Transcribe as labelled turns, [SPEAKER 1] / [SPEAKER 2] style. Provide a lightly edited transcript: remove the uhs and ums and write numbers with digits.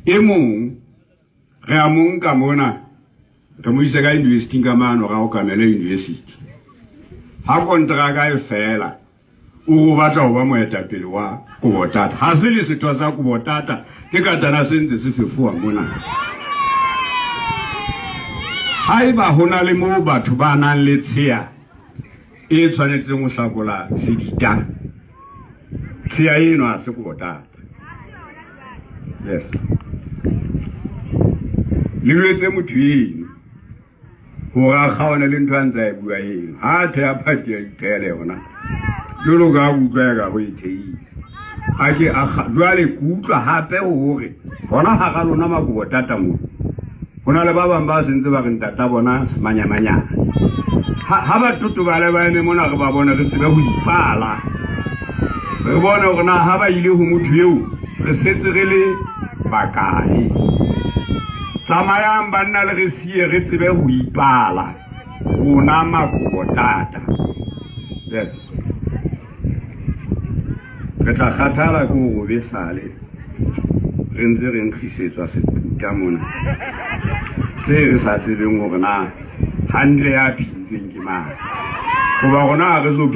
[SPEAKER 1] e mong re a mong ka mona re mo isa ka university ka mano ga o kamela university ha kontraka e fela o batla ho ba moetapele wa Kubotata ha se le setho sa Kubotata ke katana sentse se fefuwa mona haiba hona le mo batho ba nang le tsheya e tshwanetseng go hlakola sedita tsheya eno a se Kubotata. Yes. Liwetse motho eno hore a kgaone le ntho a ntse a e bua eno ha thea phati ya itheele yona lolo ka utlwa ka go itheile a ke jwale ke utlwa hape hore bona ha ga lona Makubotata mo ho na le ba bang ba sentse ba re ntata bona semanyamanyana ha ba totobale ba eme mona re ba bona re tsebe ho ipala re bona hore na ha ba ile ho motho eo re setse re le bakae tsamayang banna le re siye re tsebe ho ipala rona Makubotata. Yes, re tla kgathala ke ho be sale re ntse re nkgisetswa seputa mona se re sa tsebeng hore na handle ya phintseng ke mang goba gona re zo